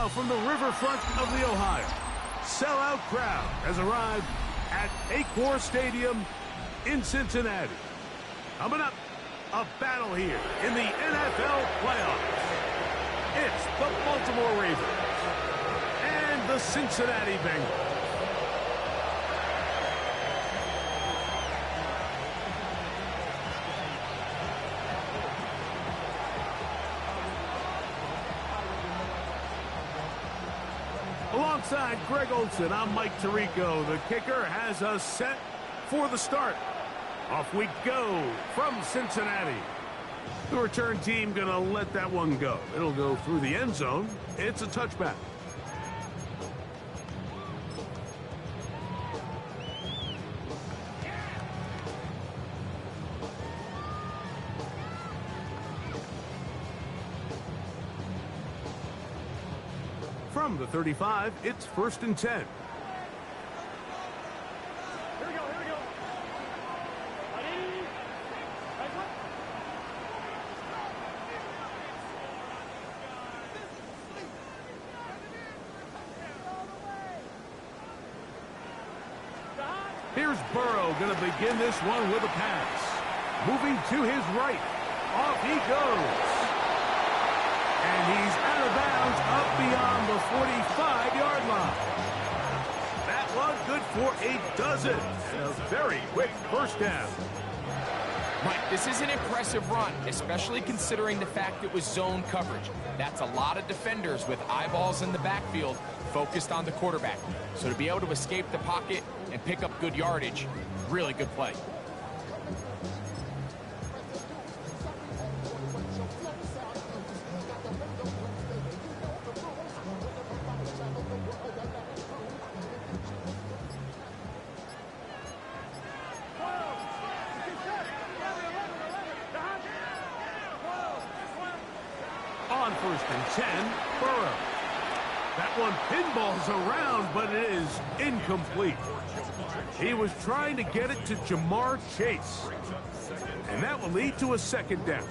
Now from the riverfront of the Ohio, sellout crowd has arrived at Acor Stadium in Cincinnati. Coming up, a battle here in the NFL playoffs. It's the Baltimore Ravens and the Cincinnati Bengals. Alongside Greg Olson, I'm Mike Tirico. The kicker has us set for the start. Off we go from Cincinnati. The return team gonna let that one go. It'll go through the end zone. It's a touchback. From the 35, it's 1st and 10. Here's Burrow going to begin this one with a pass. Moving to his right. Off he goes. And he's out of bounds up beyond the 45-yard line. That one good for a dozen. And a very quick first down. Mike, this is an impressive run, especially considering the fact it was zone coverage. That's a lot of defenders with eyeballs in the backfield focused on the quarterback. So to be able to escape the pocket and pick up good yardage, really good play. On 1st and 10, Burrow. That one pinballs around, but it is incomplete. He was trying to get it to Jamar Chase. And that will lead to a second down.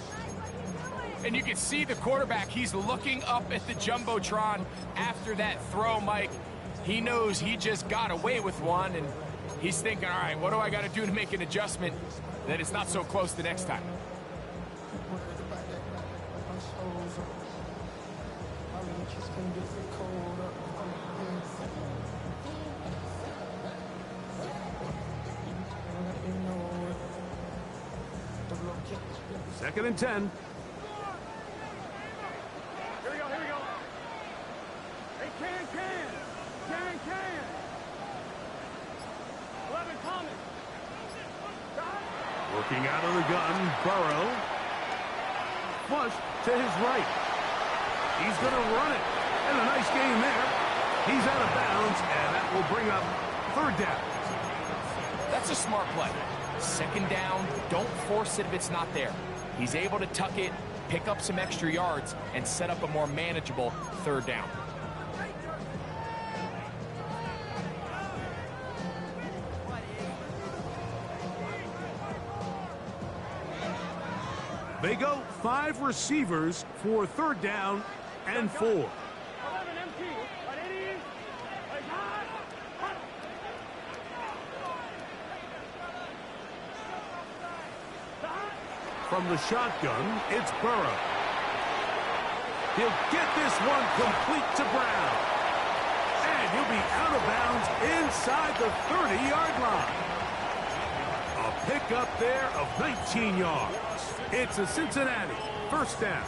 And you can see the quarterback, he's looking up at the Jumbotron after that throw, Mike. He knows he just got away with one, and he's thinking, all right, what do I got to do to make an adjustment that it's not so close the next time? Second and 10. Here we go, here we go. Hey, can. 11 coming. Working out of the gun, Burrow. Flush to his right. He's going to run it. And a nice gain there. He's out of bounds, and that will bring up 3rd down. That's a smart play. 2nd down, don't force it if it's not there. He's able to tuck it, pick up some extra yards, and set up a more manageable 3rd down. They go 5 receivers for 3rd down and 4. 11 empty. From the shotgun, it's Burrow. He'll get this one complete to Brown. And he'll be out of bounds inside the 30-yard line. A pickup there of 19 yards. It's a Cincinnati 1st down.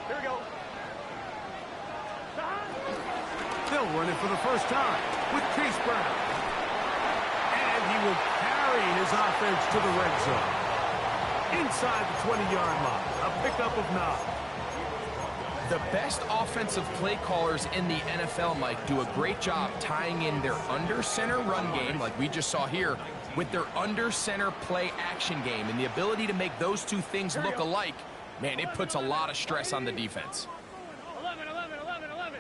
Here we go. They'll run it for the first time with Chase Brown. And he will carry his offense to the red zone. Inside the 20-yard line, a pickup of 9. The best offensive play callers in the NFL, Mike, do a great job tying in their under-center run game, like we just saw here, with their under-center play action game. And the ability to make those two things look alike Man, it puts a lot of stress on the defense. 11, 11, 11, 11.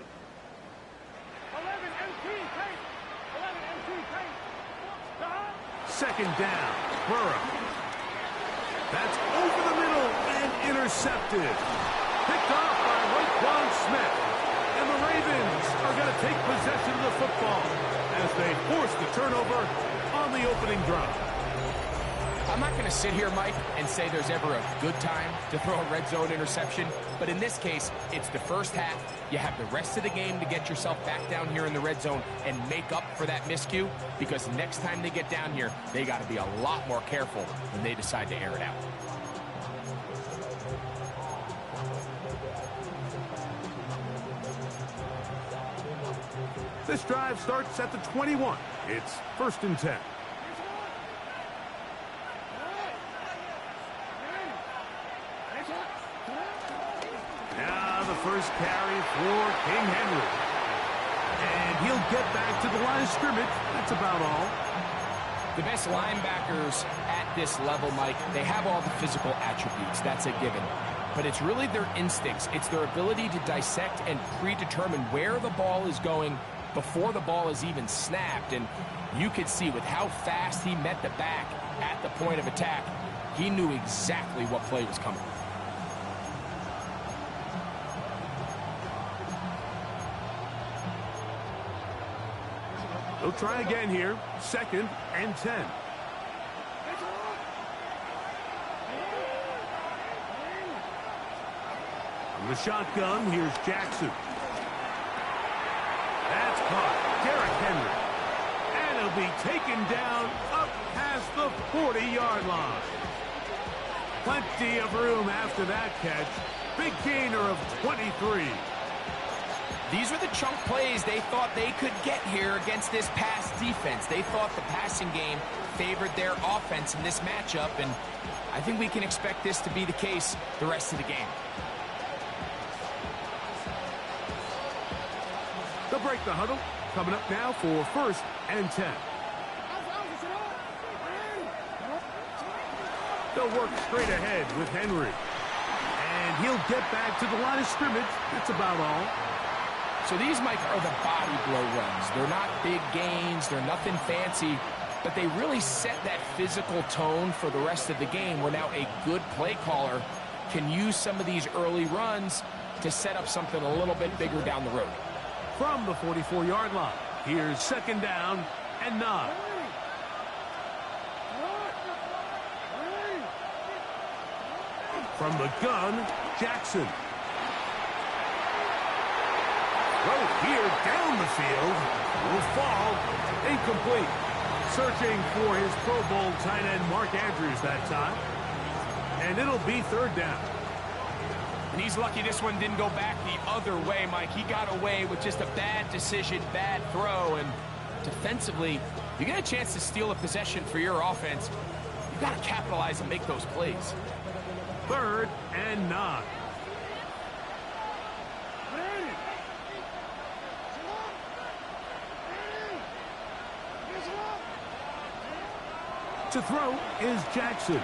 11 MT, tight. 11 MT, tight. Stop. Second down, Burrow. That's over the middle and intercepted. Picked off by Roquan Smith. And the Ravens are going to take possession of the football as they force the turnover on the opening drive. I'm not going to sit here, Mike, and say there's ever a good time to throw a red zone interception, but in this case, it's the first half. You have the rest of the game to get yourself back down here in the red zone and make up for that miscue, because next time they get down here, they got to be a lot more careful when they decide to air it out. This drive starts at the 21. It's 1st and 10. Now the first carry for King Henry. And he'll get back to the line of scrimmage. That's about all. The best linebackers at this level, Mike, they have all the physical attributes. That's a given. But it's really their instincts. It's their ability to dissect and predetermine where the ball is going before the ball is even snapped. And you could see with how fast he met the back at the point of attack, he knew exactly what play was coming. They'll try again here. 2nd and 10. From the shotgun, here's Jackson. That's caught. Derrick Henry. And he'll be taken down up past the 40-yard line. Plenty of room after that catch. Big gainer of 23. These were the chunk plays they thought they could get here against this pass defense. They thought the passing game favored their offense in this matchup, and I think we can expect this to be the case the rest of the game. They'll break the huddle. Coming up now for 1st and 10. They'll work straight ahead with Henry. And he'll get back to the line of scrimmage. That's about all. So these, Mike, are the body blow runs. They're not big gains. They're nothing fancy. But they really set that physical tone for the rest of the game, where now a good play caller can use some of these early runs to set up something a little bit bigger down the road. From the 44-yard line, here's 2nd down and 9. From the gun, Jackson. Throw here down the field. Will fall. Incomplete. Searching for his Pro Bowl tight end Mark Andrews that time. And it'll be 3rd down. And he's lucky this one didn't go back the other way, Mike. He got away with just a bad decision, bad throw. And defensively, you get a chance to steal a possession for your offense. You've got to capitalize and make those plays. 3rd and 9. To throw is Jackson.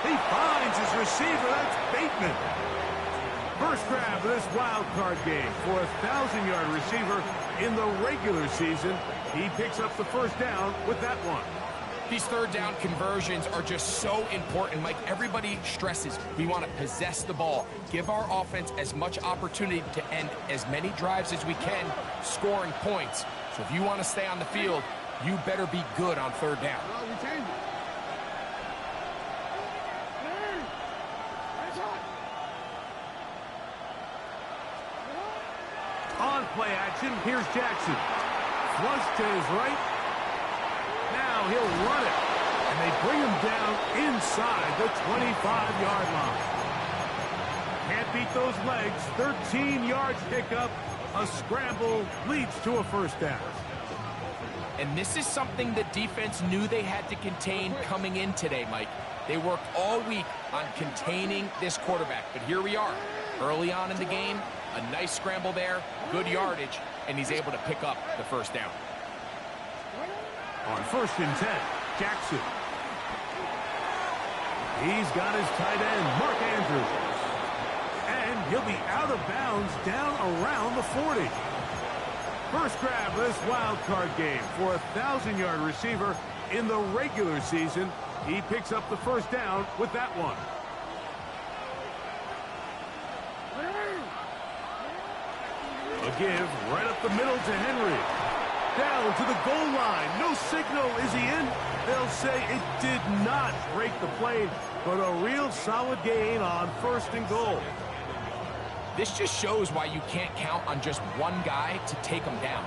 He finds his receiver. That's Bateman. First grab of this wild card game for a 1,000-yard receiver in the regular season. He picks up the 1st down with that one. These 3rd down conversions are just so important, Mike. Everybody stresses we want to possess the ball, give our offense as much opportunity to end as many drives as we can, scoring points. So if you want to stay on the field, you better be good on 3rd down. On play action, here's Jackson. Flush to his right. Now he'll run it. And they bring him down inside the 25-yard line. Can't beat those legs. 13 yards pickup. A scramble leads to a 1st down. And this is something the defense knew they had to contain coming in today, Mike. They worked all week on containing this quarterback. But here we are, early on in the game, a nice scramble there, good yardage, and he's able to pick up the 1st down. On 1st and 10, Jackson. He's got his tight end, Mark Andrews. And he'll be out of bounds down around the 40. First grab of this wild card game for a 1,000-yard receiver in the regular season. He picks up the first down with that one. A give right up the middle to Henry. Down to the goal line. No signal. Is he in? They'll say it did not break the plane, but a real solid gain on 1st and goal. This just shows why you can't count on just one guy to take him down.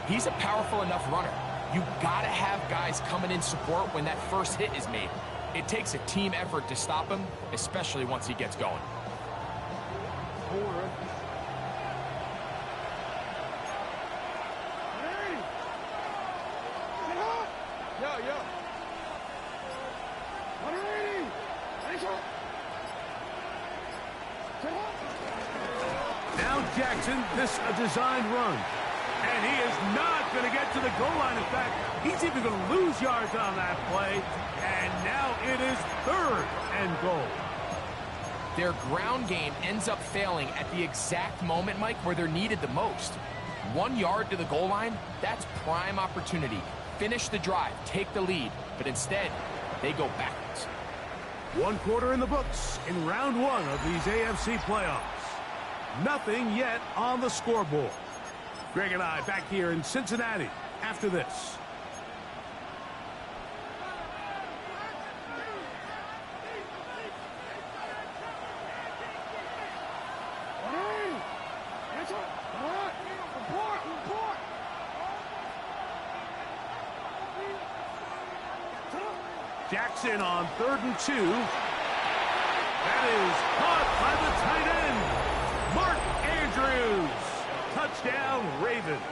He's a powerful enough runner. You gotta have guys coming in support when that first hit is made. It takes a team effort to stop him, especially once he gets going. Now Jackson, this a designed run. And he is not going to get to the goal line. In fact, he's even going to lose yards on that play. And now it is 3rd and goal. Their ground game ends up failing at the exact moment, Mike, where they're needed the most. 1 yard to the goal line, that's prime opportunity. Finish the drive, take the lead, but instead, they go backwards. 1 quarter in the books in round 1 of these AFC playoffs. Nothing yet on the scoreboard. Greg and I back here in Cincinnati after this. Jackson on 3rd and 2. That is caught by the tight end, Mark Andrews. Touchdown, Ravens.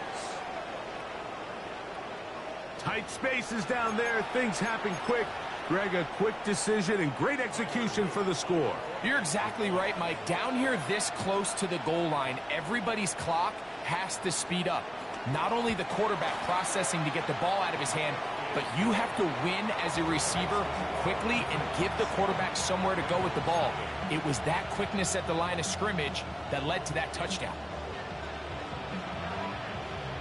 Tight spaces down there. Things happen quick. Greg, a quick decision and great execution for the score. You're exactly right, Mike. Down here this close to the goal line, everybody's clock has to speed up. Not only the quarterback processing to get the ball out of his hand, but you have to win as a receiver quickly and give the quarterback somewhere to go with the ball. It was that quickness at the line of scrimmage that led to that touchdown.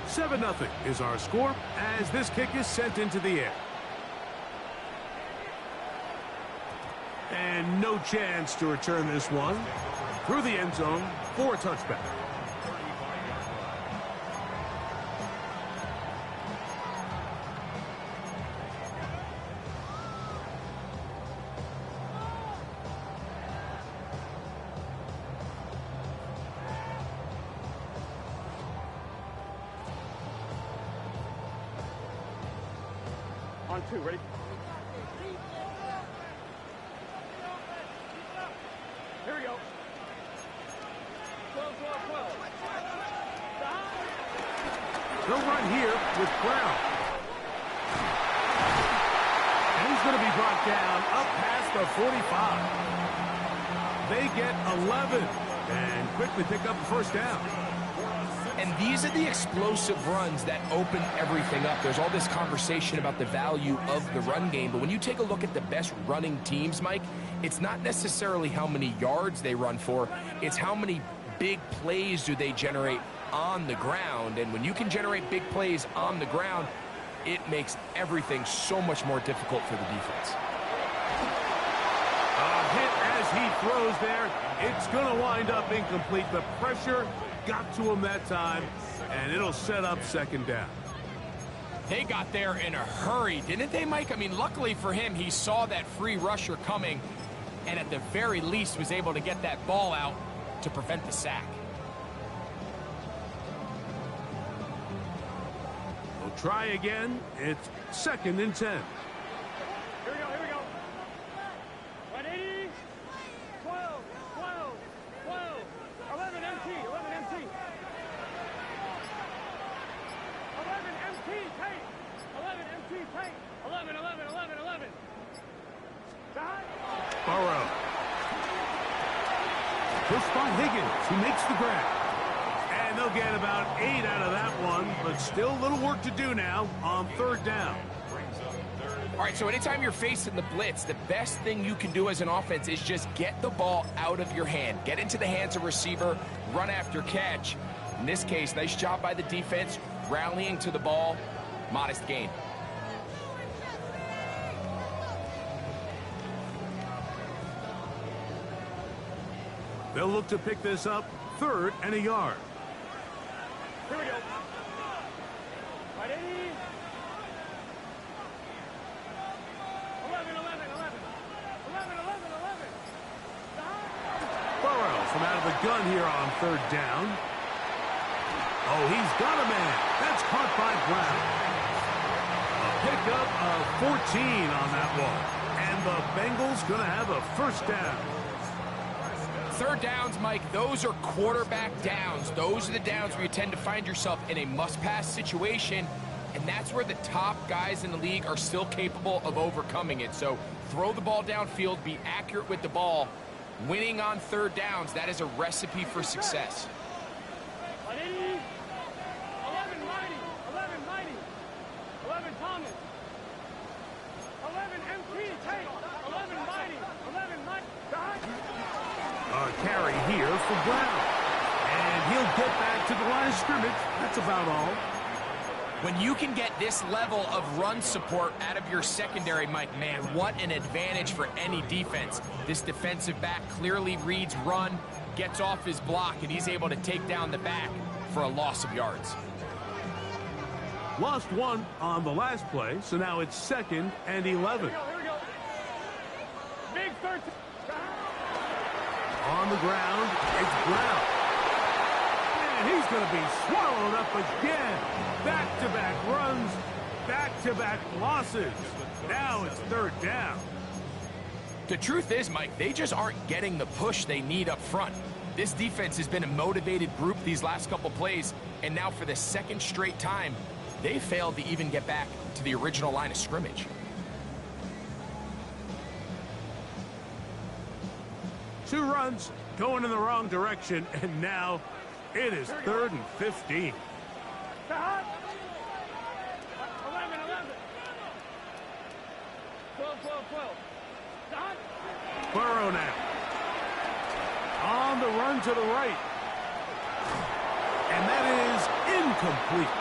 7-0 is our score as this kick is sent into the air. And no chance to return this one through the end zone for a touchback. On 2, ready? Here we go. 12, 12, 12. They'll run here with Brown. And he's going to be brought down up past the 45. They get 11 and quickly pick up the first down. And these are the explosive runs that open everything up. There's all this conversation about the value of the run game, but when you take a look at the best running teams, Mike, it's not necessarily how many yards they run for, it's how many big plays do they generate on the ground. And when you can generate big plays on the ground, it makes everything so much more difficult for the defense. A hit as he throws there. It's going to wind up incomplete. The pressure got to him that time, and it'll set up 2nd down. They got there in a hurry, didn't they, Mike? I mean, luckily for him, he saw that free rusher coming, and at the very least was able to get that ball out to prevent the sack. We'll try again. It's 2nd and 10. Here we go, here we go. 180. 12, 12, 12. 11 MT, 11 MT. 11 MT, tight. 11 MT, tight. 11, 11, 11, 11. Burrow. Pushed by Higgins, who makes the grab. And they'll get about 8 out of that one, but still a little work to do now on 3rd down. All right, so anytime you're facing the blitz, the best thing you can do as an offense is just get the ball out of your hand. Get into the hands of receiver, run after catch. In this case, nice job by the defense, rallying to the ball, modest gain. They'll look to pick this up, 3rd and a yard. Here we go. Ready? 11, 11, 11. 11, 11, 11. Burrow from out of the gun here on 3rd down. Oh, he's got a man. That's caught by Brown. A pickup of 14 on that one. And the Bengals going to have a 1st down. 3rd downs, Mike, those are quarterback downs. Those are the downs where you tend to find yourself in a must-pass situation, and that's where the top guys in the league are still capable of overcoming it. So throw the ball downfield, be accurate with the ball. Winning on 3rd downs, that is a recipe for success. 11 Mighty. 11 Mighty. 11 Thomas. 11 MT Tate. 11 Mighty. 11 Mighty. A carry here for Brown. And he'll get back to the line of scrimmage. That's about all. When you can get this level of run support out of your secondary, Mike, man, what an advantage for any defense. This defensive back clearly reads run, gets off his block, and he's able to take down the back for a loss of yards. Lost 1 on the last play, so now it's 2nd and 11. Here we go. Big 13. On the ground, it's Brown. And he's going to be swallowed up again. Back-to-back runs, back-to-back losses. Now it's 3rd down. The truth is, Mike, they just aren't getting the push they need up front. This defense has been a motivated group these last couple plays, and now for the 2nd straight time, they failed to even get back to the original line of scrimmage. 2 runs going in the wrong direction, and now it is 3rd and 15. 11, 11. 12, 12, 12. Dot. Burrow now. On the run to the right. And that is incomplete.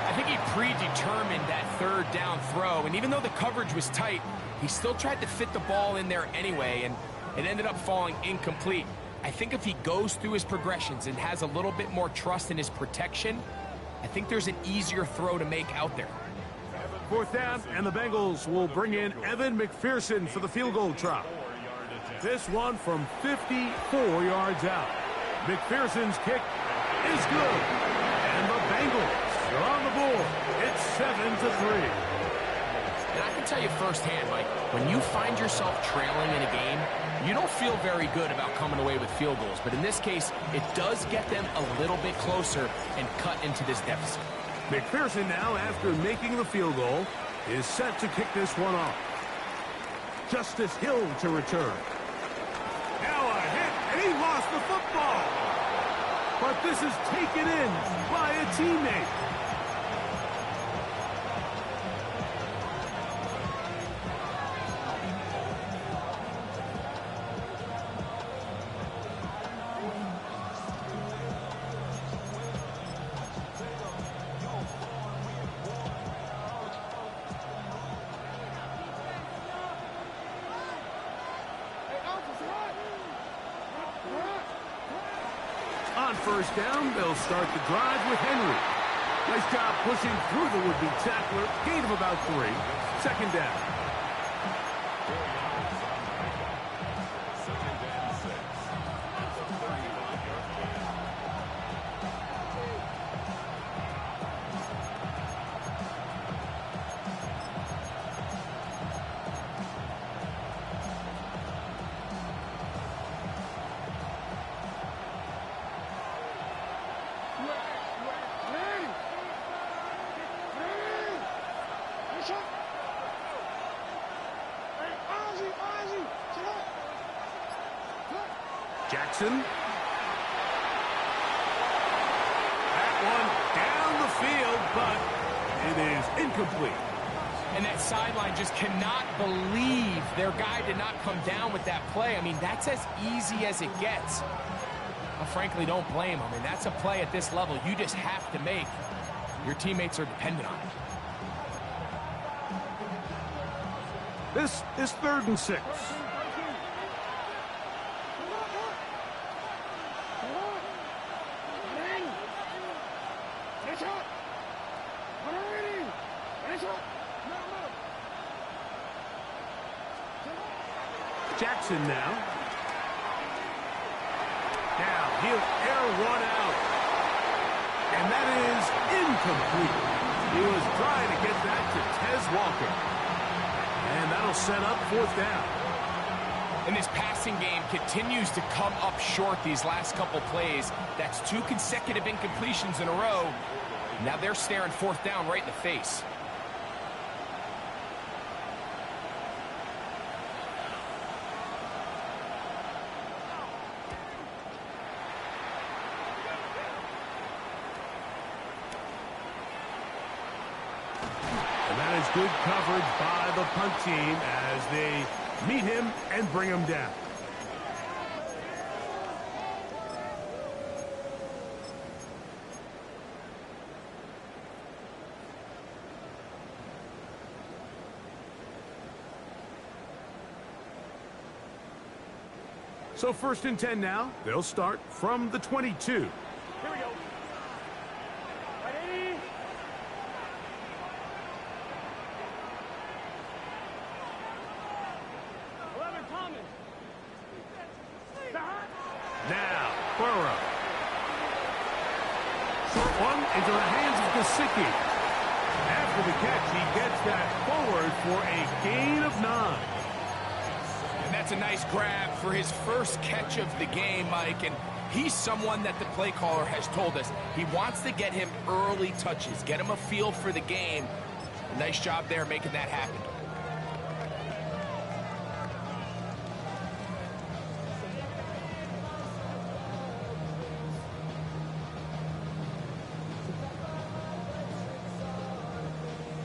I think he predetermined that 3rd down throw, and even though the coverage was tight, he still tried to fit the ball in there anyway, and it ended up falling incomplete. I think if he goes through his progressions and has a little bit more trust in his protection, I think there's an easier throw to make out there. 4th down, and the Bengals will bring in Evan McPherson for the field goal try. This one from 54 yards out. McPherson's kick is good. And the Bengals are on the board. It's 7-3. And I can tell you firsthand, Mike, when you find yourself trailing in a game, you don't feel very good about coming away with field goals. But in this case, it does get them a little bit closer and cut into this deficit. McPherson now, after making the field goal, is set to kick this one off. Justice Hill to return. Now a hit, and he lost the football. But this is taken in by a teammate. On 1st down, they'll start the drive with Henry. Nice job pushing through the would-be tackler. Gain of about 3. 2nd down. Jackson. That one down the field, but it is incomplete. And that sideline just cannot believe their guy did not come down with that play. I mean, that's as easy as it gets. I frankly don't blame him. I mean, that's a play at this level you just have to make. Your teammates are dependent on it. This is 3rd and 6. Jackson now. Now he'll air one out. And that is incomplete. He was trying to get that to Tez Walker. And that'll set up 4th down. And this passing game continues to come up short these last couple plays. That's 2 consecutive incompletions in a row. Now they're staring 4th down right in the face. Good coverage by the punt team as they meet him and bring him down. So 1st and 10 now. They'll start from the 22. Here we go. Ready? Now, Burrow. Short one into the hands of Gesicki. After the catch, he gets that forward for a gain of 9. And that's a nice grab for his first catch of the game, Mike. And he's someone that the play caller has told us he wants to get him early touches, get him a feel for the game. Nice job there making that happen.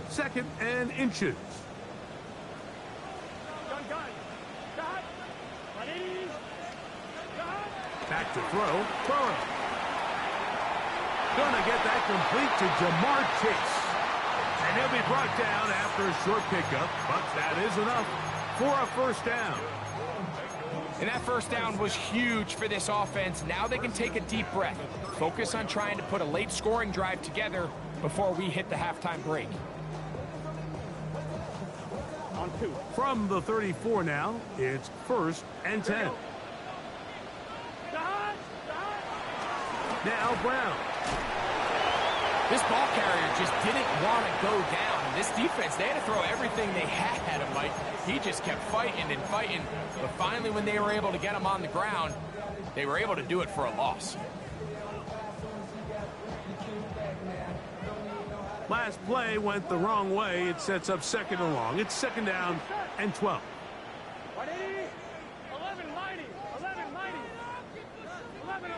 Second and inches. Gun. Got. Ready? Got. Back to throw. Burrow. Gonna get that complete to Jamar Chase. And he'll be brought down after a short pickup, but that is enough for a 1st down. And that 1st down was huge for this offense. Now they can take a deep breath. Focus on trying to put a late scoring drive together before we hit the halftime break. On 2. From the 34 now, it's 1st and 10. Now Brown. This ball carrier just didn't want to go down. This defense, they had to throw everything they had at him, Mike. He just kept fighting and fighting. But finally, when they were able to get him on the ground, they were able to do it for a loss. Last play went the wrong way. It sets up 2nd and long. It's 2nd down and 12. Ready? 11 mighty. 11 mighty. 11.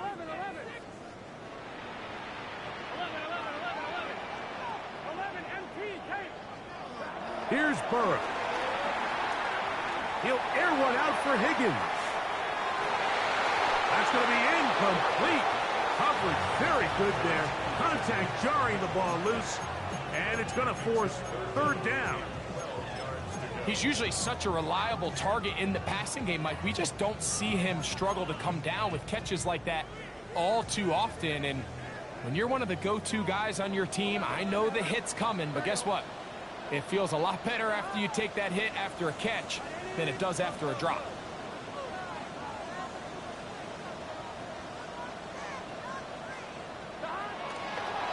11 MT tape. Here's Burrow. He'll air one out for Higgins. That's going to be incomplete. Coverage very good there. Contact jarring the ball loose. And it's going to force 3rd down. He's usually such a reliable target in the passing game, Mike. We just don't see him struggle to come down with catches like that all too often. And when you're one of the go-to guys on your team, I know the hit's coming, but guess what? It feels a lot better after you take that hit after a catch than it does after a drop.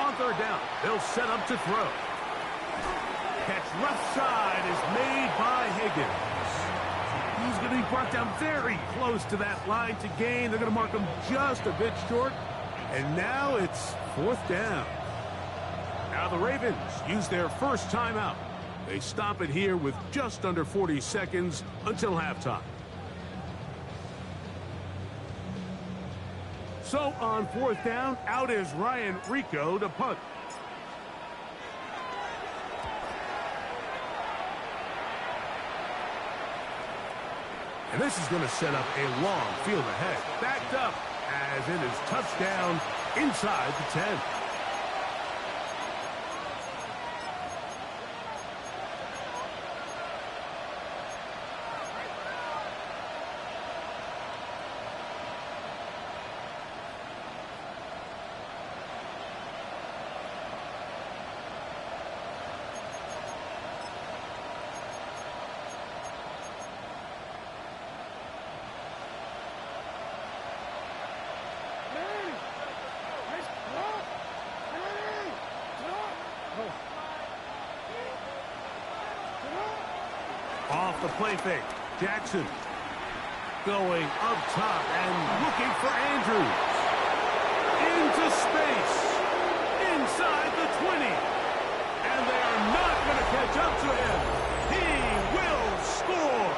On 3rd down, they'll set up to throw. Catch left side is made by Higgins. He's going to be brought down very close to that line to gain. They're going to mark him just a bit short. And now it's 4th down. Now the Ravens use their first timeout. They stop it here with just under 40 seconds until halftime. So on 4th down, out is Ryan Rico to punt. And this is going to set up a long field ahead. Backed up as it is touchdown inside the 10. Off the play fake. Jackson going up top and looking for Andrews. Into space. Inside the 20. And they are not going to catch up to him. He will score.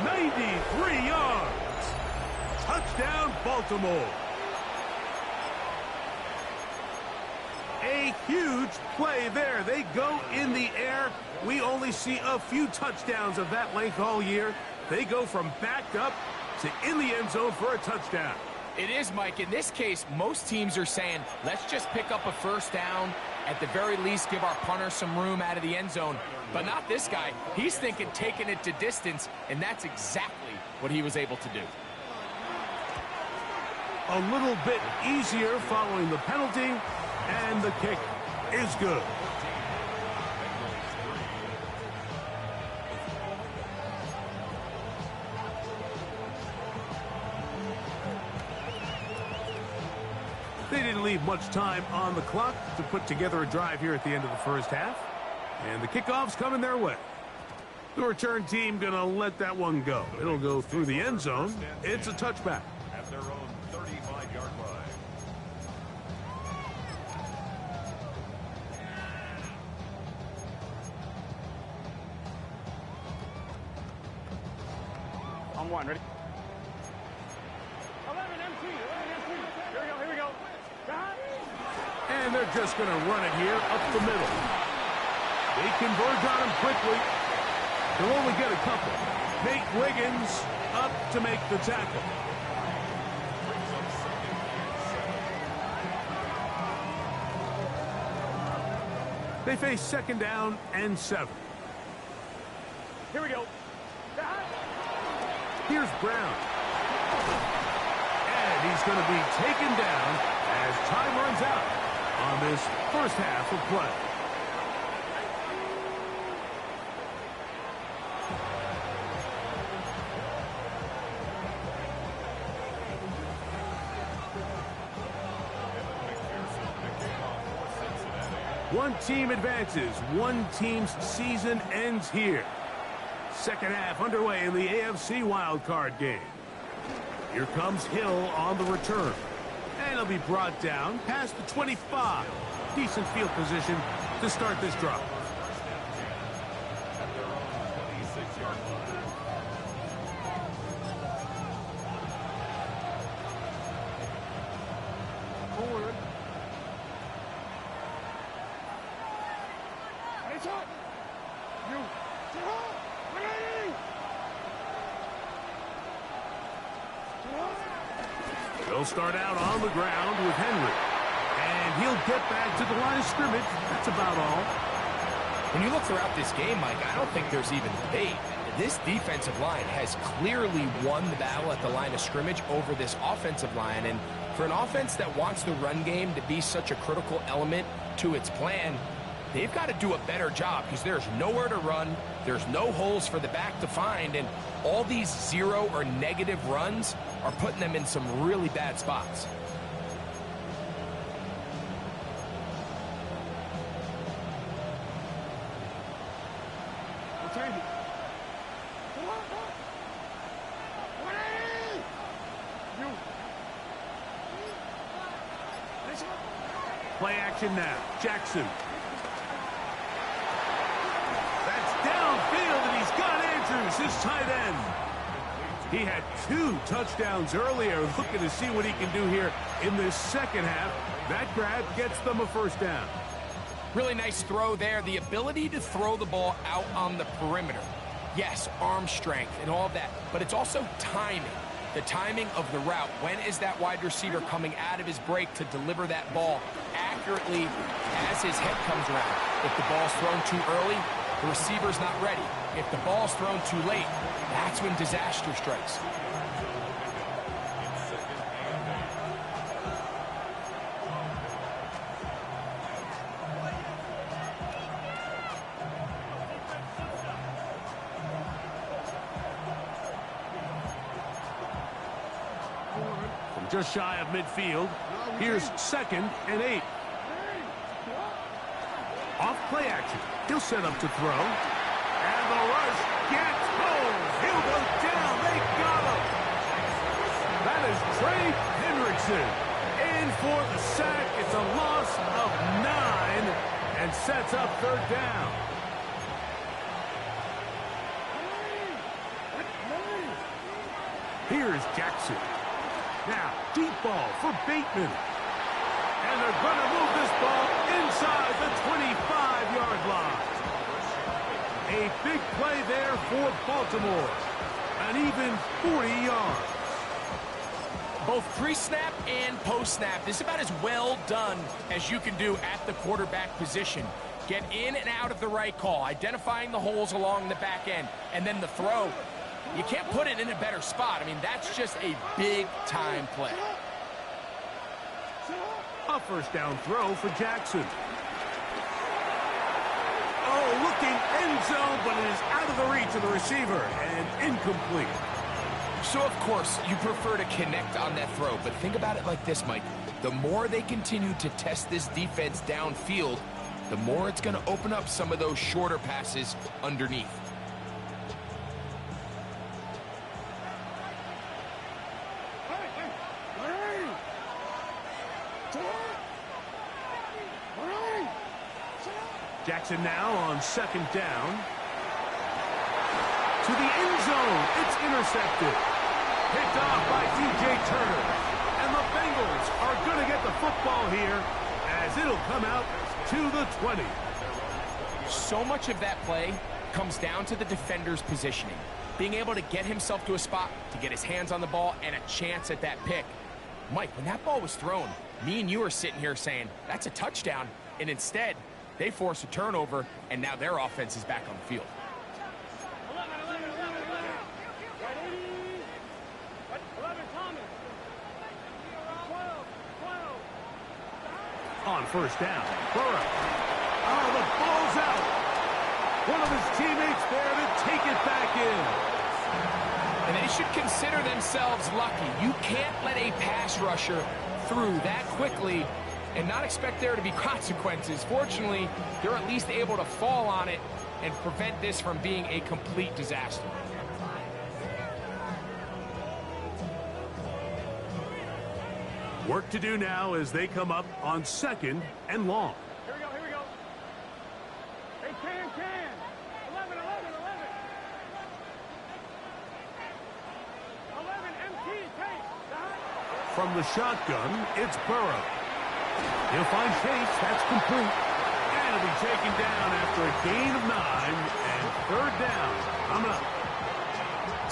93 yards. Touchdown, Baltimore. A huge play there. They go in the air. We only see a few touchdowns of that length all year. They go from backed up to in the end zone for a touchdown. It is, Mike. In this case, most teams are saying, let's just pick up a first down. At the very least, give our punter some room out of the end zone. But not this guy. He's thinking taking it to distance, and that's exactly what he was able to do. A little bit easier following the penalty, and the kick is good. They didn't leave much time on the clock to put together a drive here at the end of the first half. And the kickoff's coming their way. The return team going to let that one go. It'll go through the end zone. It's a touchback. At their own 35-yard line. On one, ready? 11 MT, 11 MT. Here we go. And they're just going to run it here up the middle. They converge on him quickly. They'll only get a couple. Nate Wiggins up to make the tackle. They face second down and 7. Here we go. Here's Brown. And he's going to be taken down as time runs out on this first half of play. One team advances. One team's season ends here. Second half underway in the AFC wildcard game. Here comes Hill on the return. And he'll be brought down past the 25. Decent field position to start this drive. Forward. It's up. You. They'll start out on the ground with Henry. And he'll get back to the line of scrimmage. That's about all. When you look throughout this game, Mike, I don't think there's even debate. This defensive line has clearly won the battle at the line of scrimmage over this offensive line. And for an offense that wants the run game to be such a critical element to its plan, they've got to do a better job because there's nowhere to run. There's no holes for the back to find. And all these zero or negative runs are putting them in some really bad spots. Play action now. Jackson. That's downfield, and he's got Andrews, his tight end. He had 2 touchdowns earlier, looking to see what he can do here in this second half. That grab gets them a first down. Really nice throw there. The ability to throw the ball out on the perimeter. Yes, arm strength and all of that, but it's also timing. The timing of the route. When is that wide receiver coming out of his break to deliver that ball accurately as his head comes around? If the ball's thrown too early, the receiver's not ready. If the ball's thrown too late, that's when disaster strikes. Just shy of midfield. Here's 2nd and 8. Off play action. He'll set up to throw. And the rush gets home. He'll go down. They got him. That is Trey Hendrickson. In for the sack. It's a loss of 9 and sets up 3rd down. Here's Jackson. Now, deep ball for Bateman. And they're going to move this ball inside the 25-yard line. A big play there for Baltimore. An even 40 yards. Both pre-snap and post-snap, this is about as well done as you can do at the quarterback position. Get in and out of the right call, identifying the holes along the back end, and then the throw. You can't put it in a better spot. I mean, that's just a big-time play. A 1st down throw for Jackson. Oh, looking end zone, but it is out of the reach of the receiver and incomplete. So, of course, you prefer to connect on that throw, but think about it like this, Mike. The more they continue to test this defense downfield, the more it's going to open up some of those shorter passes underneath. Jackson now on 2nd down. To the end zone. It's intercepted. Picked off by DJ Turner. And the Bengals are going to get the football here as it'll come out to the 20. So much of that play comes down to the defender's positioning. Being able to get himself to a spot, to get his hands on the ball, and a chance at that pick. Mike, when that ball was thrown, me and you are sitting here saying, that's a touchdown. And instead, they force a turnover, and now their offense is back on the field. 11, Thomas. 12. On 1st down, Burrow. Oh, the ball's out. One of his teammates there to take it back in. And they should consider themselves lucky. You can't let a pass rusher through that quickly and not expect there to be consequences. Fortunately, they're at least able to fall on it and prevent this from being a complete disaster. Work to do now as they come up on 2nd and long. Here we go. Hey, can. 11. 11, MT, take. From the shotgun, it's Burrow. He'll find Chase. That's complete. And he'll be taken down after a gain of 9 and 3rd down. Coming up.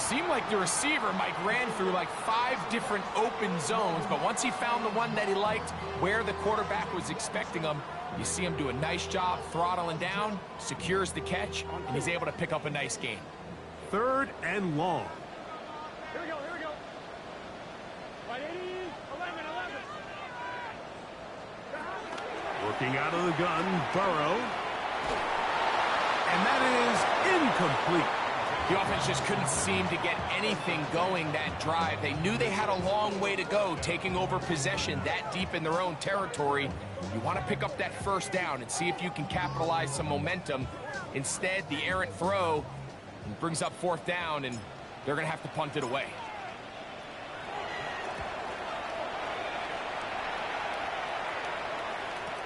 Seemed like the receiver, Mike, ran through like 5 different open zones, but once he found the one that he liked, where the quarterback was expecting him, you see him do a nice job throttling down, secures the catch, and he's able to pick up a nice gain. 3rd and long. Here we go. Right, 80, 11. Working out of the gun, Burrow. And that is incomplete. The offense just couldn't seem to get anything going that drive. They knew they had a long way to go, taking over possession that deep in their own territory. You want to pick up that 1st down and see if you can capitalize some momentum. Instead, the errant throw brings up 4th down, and they're going to have to punt it away.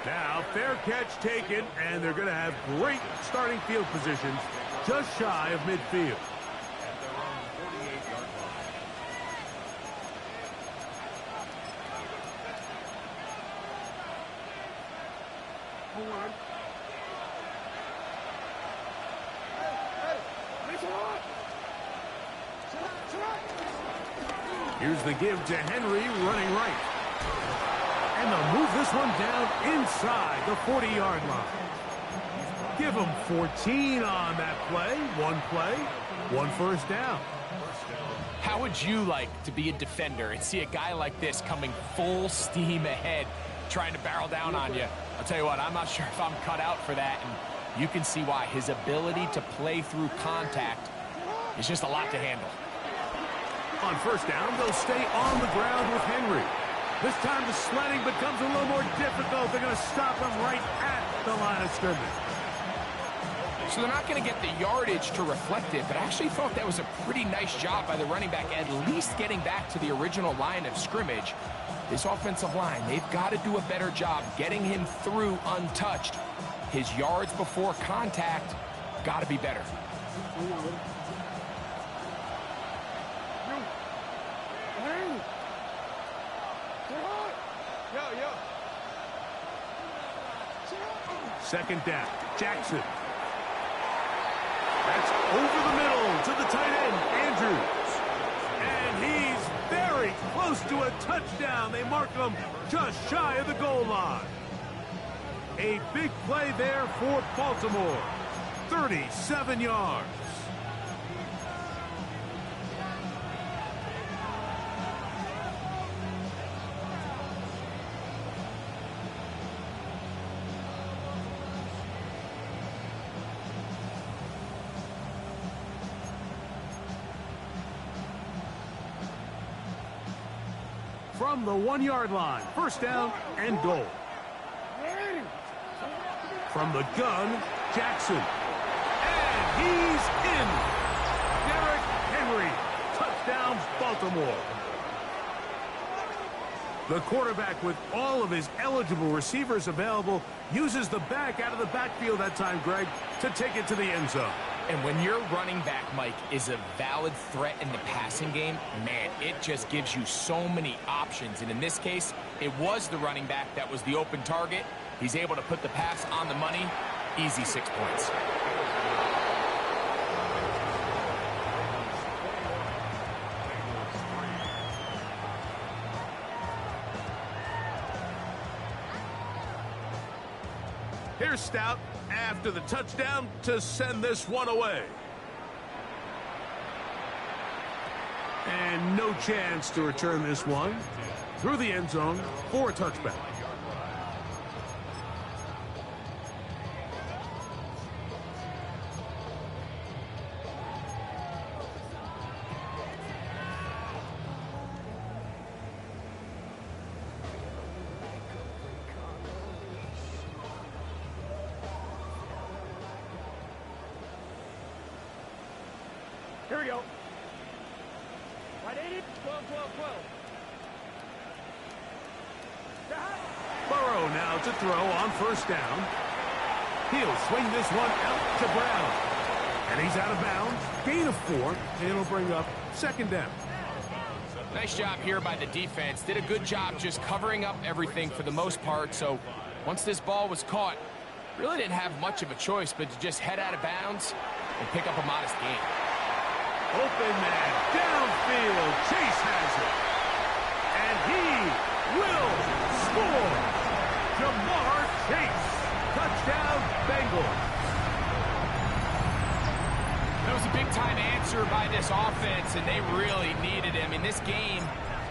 Now, fair catch taken, and they're going to have great starting field positions just shy of midfield. At their own 48-yard line. Hey, make it on. Here's the give to Henry running right. And they'll move this one down inside the 40-yard line. Give them 14 on that play. One first down. How would you like to be a defender and see a guy like this coming full steam ahead, trying to barrel down on you? I'll tell you what, I'm not sure if I'm cut out for that, and you can see why. His ability to play through contact is just a lot to handle. On first down, they'll stay on the ground with Henry. This time the sledding becomes a little more difficult. They're going to stop him right at the line of scrimmage. So they're not going to get the yardage to reflect it, but I actually thought that was a pretty nice job by the running back, at least getting back to the original line of scrimmage. This offensive line, they've got to do a better job getting him through untouched. His yards before contact got to be better. Second down, Jackson. That's over the middle to the tight end, Andrews. And he's very close to a touchdown. They mark him just shy of the goal line. A big play there for Baltimore. 37 yards. From the 1-yard line, first down and goal. From the gun, Jackson. And he's in. Derrick Henry. Touchdown, Baltimore. The quarterback, with all of his eligible receivers available, uses the back out of the backfield that time, Greg, to take it to the end zone. And when your running back, Mike, is a valid threat in the passing game, man, it just gives you so many options. And in this case, it was the running back that was the open target. He's able to put the pass on the money. Easy 6 points. Here's Stout after the touchdown to send this one away. And no chance to return this one through the end zone for a touchback. Here we go. Right 80, 12, 12, 12. Burrow now to throw on first down. He'll swing this one out to Brown. And he's out of bounds. Gain of 4. And it'll bring up second down. Nice job here by the defense. Did a good job just covering up everything for the most part. So once this ball was caught, really didn't have much of a choice but to just head out of bounds and pick up a modest gain. Open man, downfield, Chase has it. And he will score. Jamar Chase, touchdown Bengals. That was a big-time answer by this offense, and they really needed him. In this game,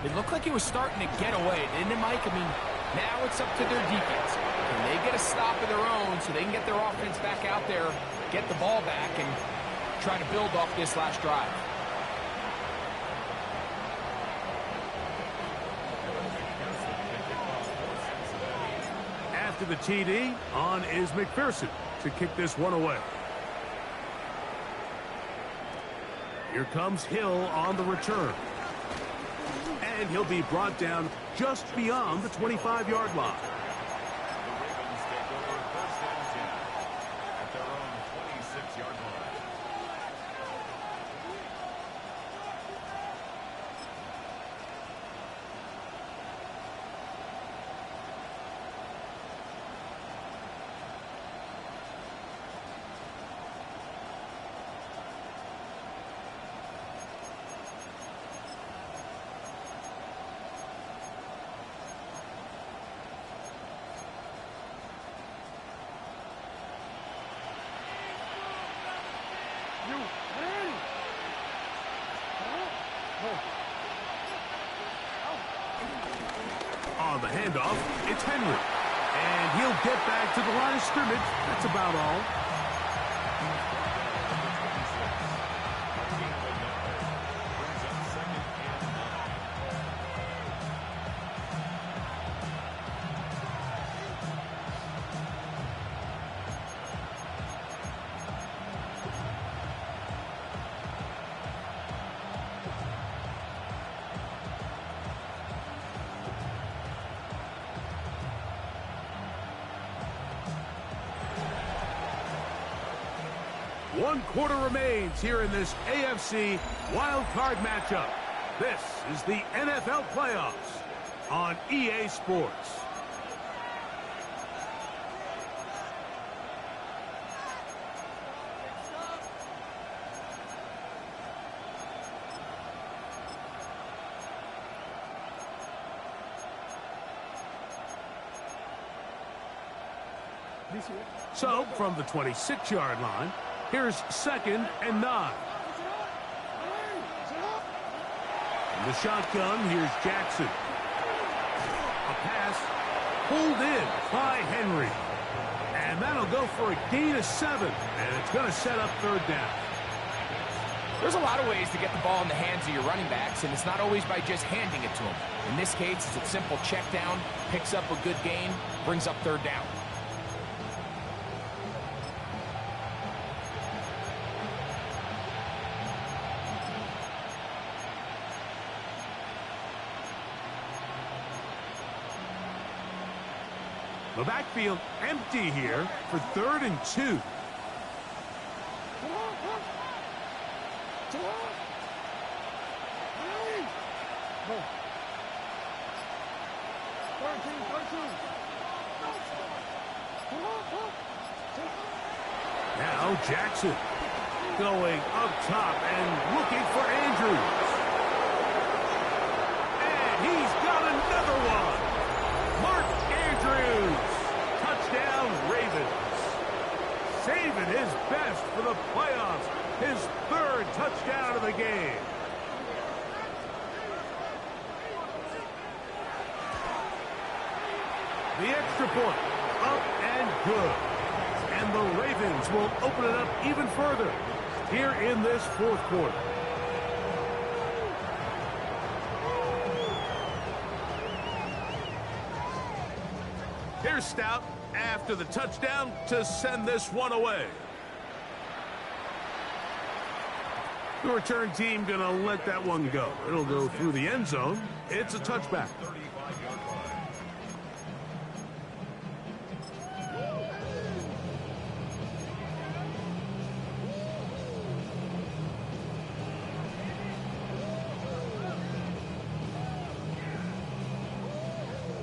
it looked like he was starting to get away, didn't it, Mike? I mean, now it's up to their defense. Can they get a stop of their own so they can get their offense back out there, get the ball back, and try to build off this last drive? After the TD, on is McPherson to kick this one away. Here comes Hill on the return. And he'll be brought down just beyond the 25-yard line. At their own 26-yard line. handoff. It's Henry. And he'll get back to the line of scrimmage. That's about all. One quarter remains here in this AFC wild card matchup. This is the NFL playoffs on EA Sports. So, from the 26-yard line, here's 2nd and 9. In the shotgun, here's Jackson. A pass pulled in by Henry. And that'll go for a gain of 7. And it's going to set up 3rd down. There's a lot of ways to get the ball in the hands of your running backs, and it's not always by just handing it to them. In this case, it's a simple check down, picks up a good gain, brings up 3rd down. The backfield empty here for 3rd and 2. Now Jackson going up top and looking for Andrews. And he's got another one. Mark Andrews. Touchdown, Ravens. Saving his best for the playoffs. His 3rd touchdown of the game. The extra point, up and good. And the Ravens will open it up even further here in this 4th quarter. Here's Stout after the touchdown to send this one away. The return team going to let that one go. It'll go through the end zone. It's a touchback.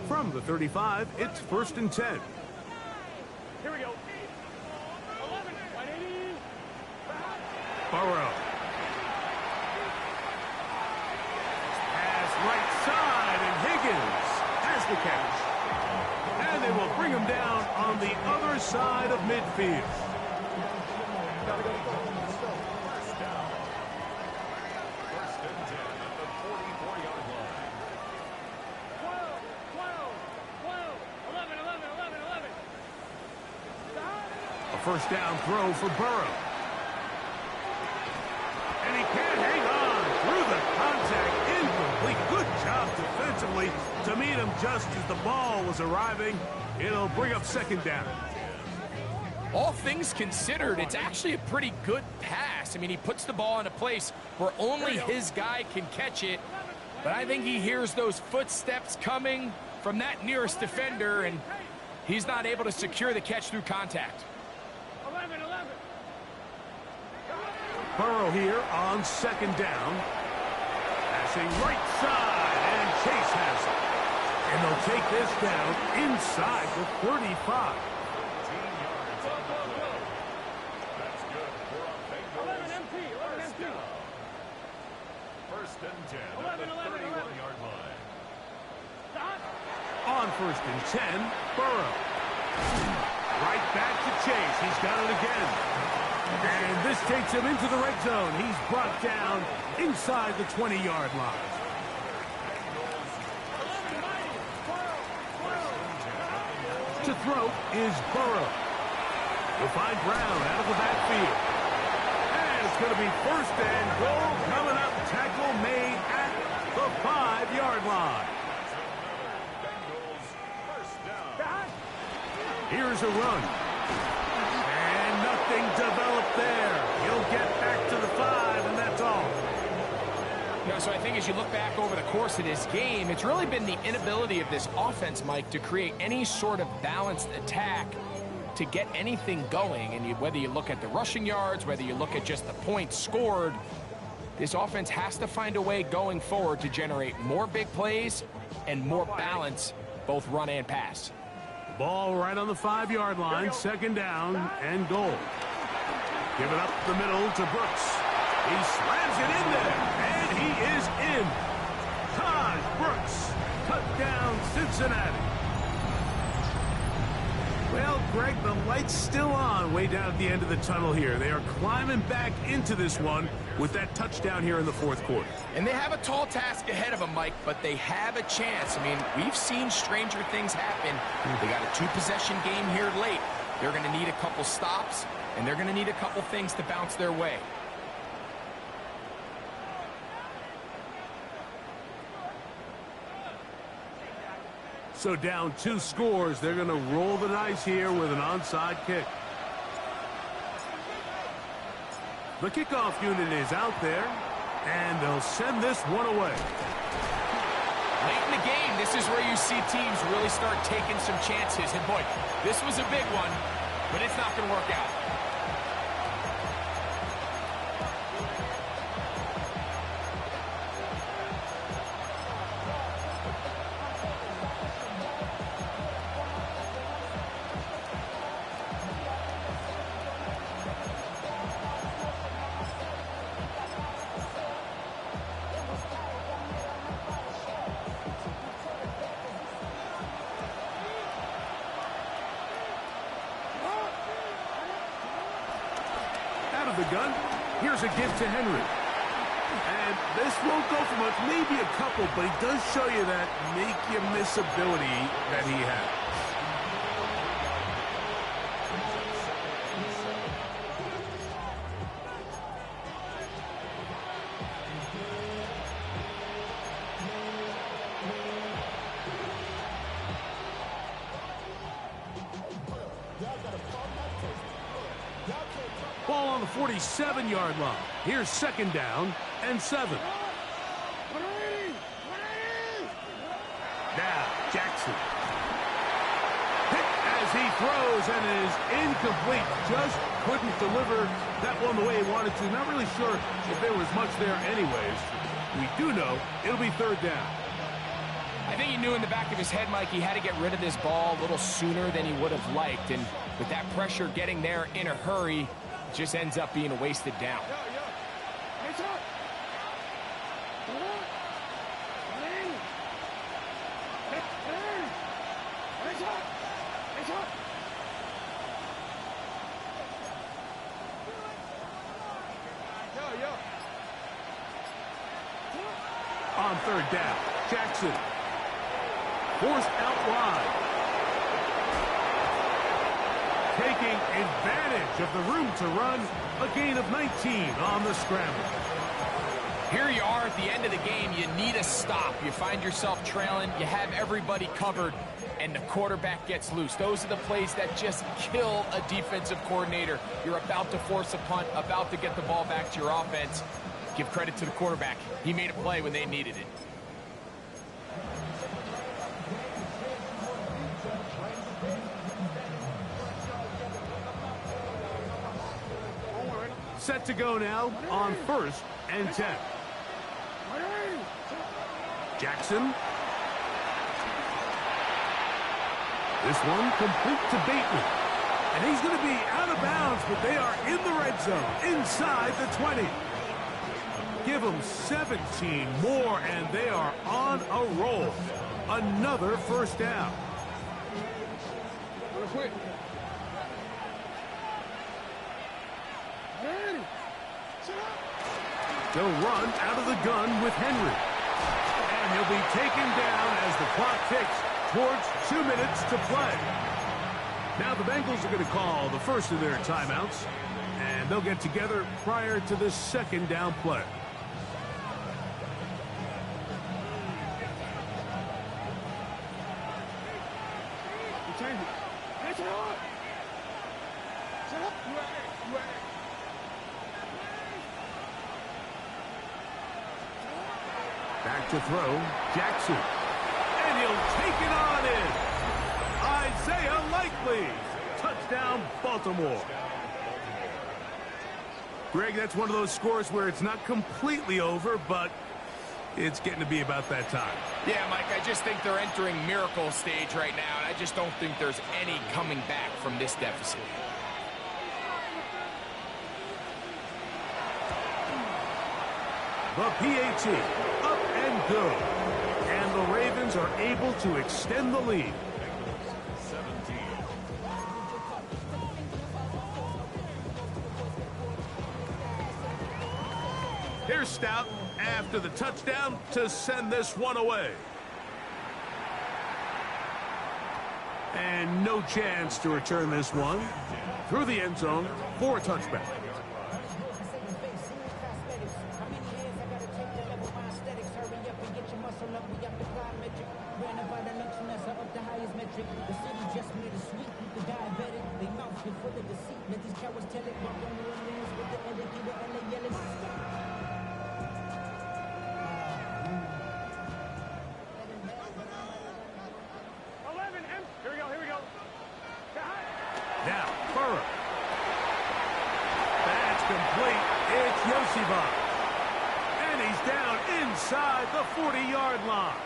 From the 35, it's 1st and 10. Here we go. 11, 180. Burrow. Pass right side, and Higgins has the catch. And they will bring him down on the other side of midfield. First down throw for Burrow. And he can't hang on through the contact. Incomplete. Good job defensively to meet him just as the ball was arriving. It'll bring up 2nd down. All things considered, it's actually a pretty good pass. I mean, he puts the ball in a place where only his guy can catch it. But I think he hears those footsteps coming from that nearest defender, and he's not able to secure the catch through contact. 11. Burrow here on 2nd down. Passing right side, and Chase has it. And they'll take this down inside the 35. 11 MT. 11 MT. 1st and 10 at the 31-yard line. Stop. On 1st and 10, Burrow. Right back to Chase. He's got it again. And this takes him into the red zone. He's brought down inside the 20-yard line. throw is Burrow. You'll find Brown out of the backfield. And it's going to be first and goal coming up. Tackle made at the 5-yard line. Here's a run. And nothing developed there. He'll get back to the 5, and that's all. So I think as you look back over the course of this game, it's really been the inability of this offense, Mike, to create any sort of balanced attack to get anything going. And whether you look at the rushing yards, whether you look at just the points scored, this offense has to find a way going forward to generate more big plays and more balance, both run and pass. Ball right on the 5-yard line, second down and goal. Give it up the middle to Brooks. He slams it in there, and he is in. Todd Brooks, touchdown Cincinnati. Well, Greg, the light's still on way down at the end of the tunnel here. They are climbing back into this one with that touchdown here in the fourth quarter. And they have a tall task ahead of them, Mike, but they have a chance. I mean, we've seen stranger things happen. They got a 2-possession game here late. They're going to need a couple stops, and they're going to need a couple things to bounce their way. So down 2 scores, they're going to roll the dice here with an onside kick. The kickoff unit is out there, and they'll send this one away. Late in the game, this is where you see teams really start taking some chances. And boy, this was a big one, but it's not going to work out. The gun. Here's a give to Henry. And this won't go for much, maybe a couple, but he does show you that make-you-miss ability that he has. Ball on the 47-yard line. Here's second down and 7. Now, Jackson. Hit as he throws and is incomplete. Just couldn't deliver that one the way he wanted to. Not really sure if there was much there anyways. We do know it'll be third down. I think he knew in the back of his head, Mike, he had to get rid of this ball a little sooner than he would have liked. And with that pressure getting there in a hurry, it just ends up being a wasted down. On third down, Jackson. Forced out wide. Taking advantage of the room to run. A gain of 19 on the scramble. Here you are at the end of the game. You need a stop. You find yourself trailing. You have everybody covered, and the quarterback gets loose. Those are the plays that just kill a defensive coordinator. You're about to force a punt, about to get the ball back to your offense. Give credit to the quarterback. He made a play when they needed it. Set to go now on 1st and 10. Jackson. This one complete to Bateman. And he's going to be out of bounds, but they are in the red zone, inside the 20. Give them 17 more, and they are on a roll. Another first down. They'll run out of the gun with Henry. And he'll be taken down as the clock ticks towards 2 minutes to play. Now the Bengals are going to call the first of their timeouts, and they'll get together prior to the second down play. Back to throw, Jackson. And he'll take it on in. Isaiah Likely. Touchdown, Baltimore. Greg, that's one of those scores where it's not completely over, but it's getting to be about that time. Yeah, Mike, I just think they're entering miracle stage right now, and I just don't think there's any coming back from this deficit. The PAT, up and go. And the Ravens are able to extend the lead. 17. Here's Stout after the touchdown to send this one away. And no chance to return this one through the end zone for a touchback. Now, Burrow. That's complete. It's Yoshiba. And he's down inside the 40-yard line.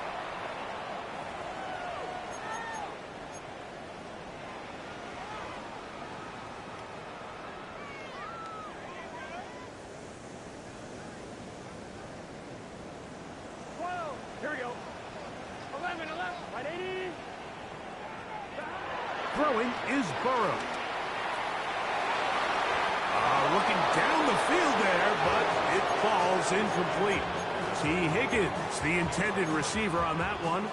Here we go. 11, right 80. Throwing is Burrow. Looking down the field there, but it falls incomplete. T. Higgins, the intended receiver on that one.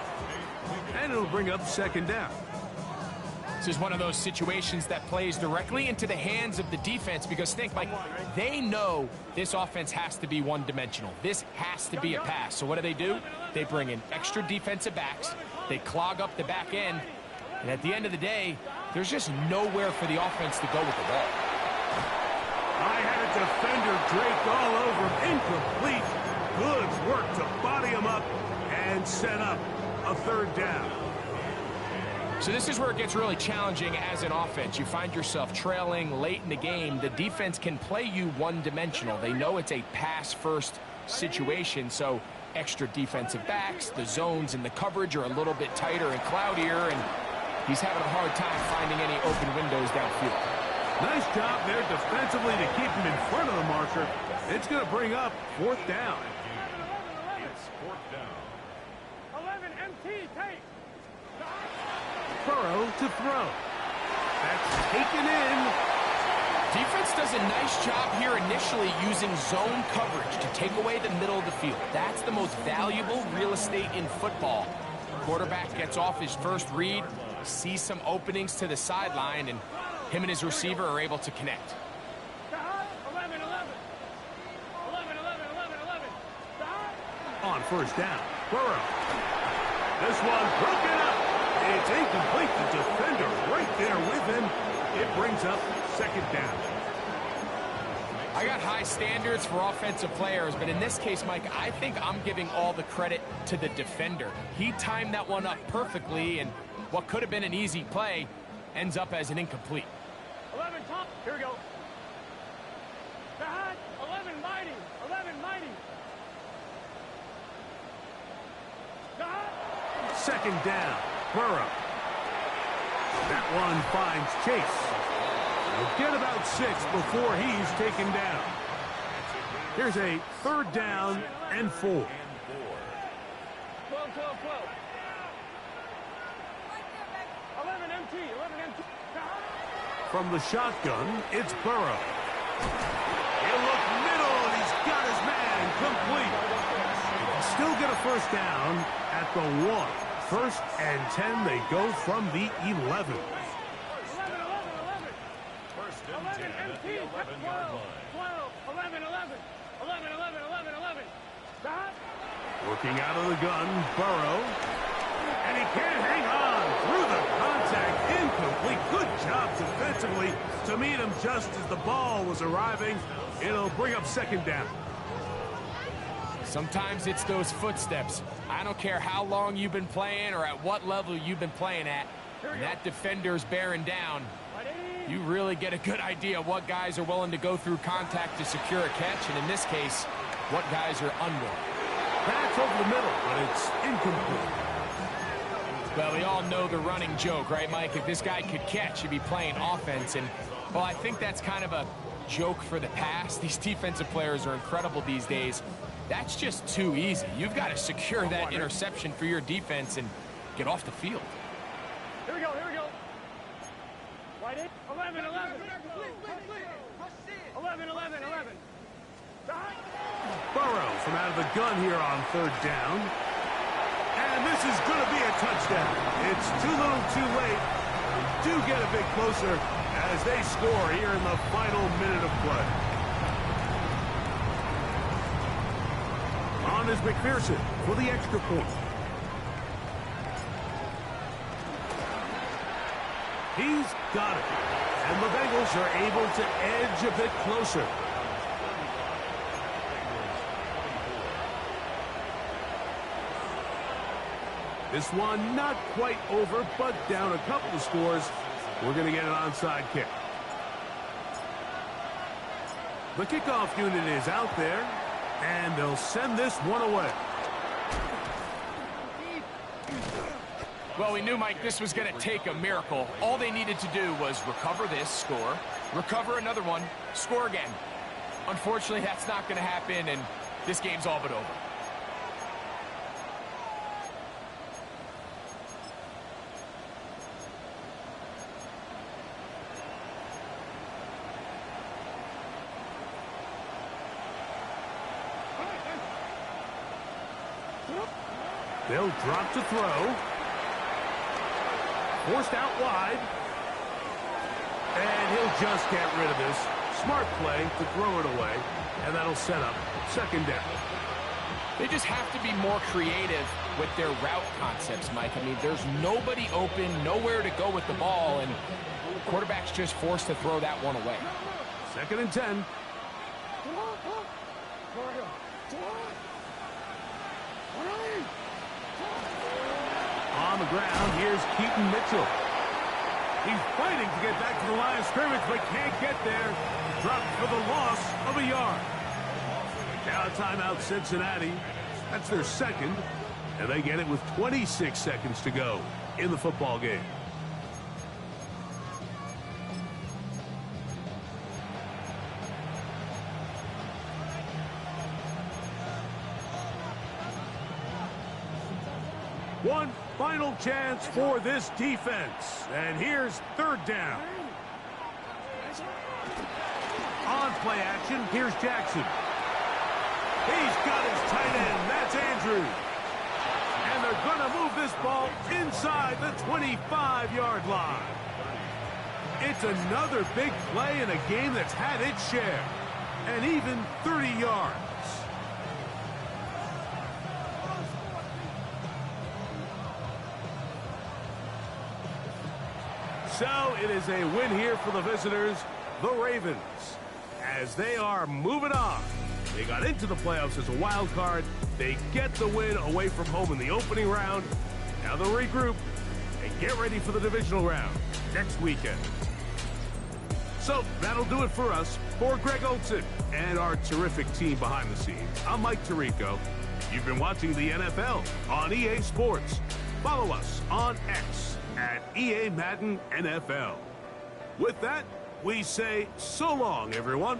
And it'll bring up second down. This is one of those situations that plays directly into the hands of the defense because, think, Mike, they know this offense has to be one-dimensional. This has to be a pass. So what do? They bring in extra defensive backs. They clog up the back end. And at the end of the day, there's just nowhere for the offense to go with the ball. I had a defender draped all over him. Incomplete. Good work to body him up and set up a third down. So this is where it gets really challenging as an offense. You find yourself trailing late in the game. The defense can play you one-dimensional. They know it's a pass-first situation, so extra defensive backs, the zones and the coverage are a little bit tighter and cloudier, and he's having a hard time finding any open windows downfield. Nice job there defensively to keep him in front of the marker. It's going to bring up fourth down. It's fourth down. 11, MT, take. Burrow to throw. That's taken in. Defense does a nice job here initially using zone coverage to take away the middle of the field. That's the most valuable real estate in football. Quarterback gets off his first read, sees some openings to the sideline, and him and his receiver are able to connect. 11, 11. 11, 11, 11, 11. On first down, Burrow. This one broken up. It's incomplete. The defender right there with him. It brings up second down. I got high standards for offensive players, but in this case, Mike, I think I'm giving all the credit to the defender. He timed that one up perfectly, and what could have been an easy play ends up as an incomplete. 11, top. Here we go. 11, mighty. 11, mighty. Second down, Burrow. That one finds Chase. He'll get about 6 before he's taken down. Here's a third down and 4. 12, 12, 12. 11, MT, 11, MT. From the shotgun, it's Burrow. He'll look middle, and he's got his man complete. Still get a first down at the 1. First and 10, they go from the 11. 11, 11, 10 at MT, the 11-yard line. 12, 11, 11, 11, 11, 11, 11. Stop. Working out of the gun, Burrow. And he can't hang on through the contact. Incomplete. Good job defensively to meet him just as the ball was arriving. It'll bring up second down. Sometimes it's those footsteps. I don't care how long you've been playing or at what level you've been playing at. When that defender's bearing down, you really get a good idea what guys are willing to go through contact to secure a catch, and in this case, what guys are unwilling. That's over the middle, but it's incomplete. Well, we all know the running joke, right, Mike? If this guy could catch, he'd be playing offense, and, well, I think that's kind of a joke for the past. These defensive players are incredible these days. That's just too easy. You've got to secure that interception for your defense and get off the field. Here we go, here we go. Right in. 11, 11. 11, 11, 11. Stop. Burrow from out of the gun here on third down. And this is going to be a touchdown. It's too little too late. Do get a bit closer as they score here in the final minute of play. On is McPherson for the extra point. He's got it. And the Bengals are able to edge a bit closer. This one not quite over, but down a couple of scores. We're going to get an onside kick. The kickoff unit is out there, and they'll send this one away. Well, we knew, Mike, this was going to take a miracle. All they needed to do was recover this, score, recover another one, score again. Unfortunately, that's not going to happen, and this game's all but over. They'll drop to throw. Forced out wide. And he'll just get rid of this. Smart play to throw it away. And that'll set up second down. They just have to be more creative with their route concepts, Mike. I mean, there's nobody open, nowhere to go with the ball, and the quarterback's just forced to throw that one away. Second and 10. On the ground, here's Keaton Mitchell. He's fighting to get back to the line of scrimmage, but can't get there. Dropped for the loss of a yard. Now a timeout, Cincinnati. That's their second, and they get it with 26 seconds to go in the football game. One final chance for this defense. And here's third down. On play action, here's Jackson. He's got his tight end. That's Andrews. And they're going to move this ball inside the 25-yard line. It's another big play in a game that's had its share. And even 30 yards. So it is a win here for the visitors, the Ravens, as they are moving on. They got into the playoffs as a wild card. They get the win away from home in the opening round. Now they'll regroup and get ready for the divisional round next weekend. So that'll do it for us. For Greg Olson and our terrific team behind the scenes, I'm Mike Tirico. You've been watching the NFL on EA Sports. Follow us on X at EA Madden NFL. With that, we say so long, everyone.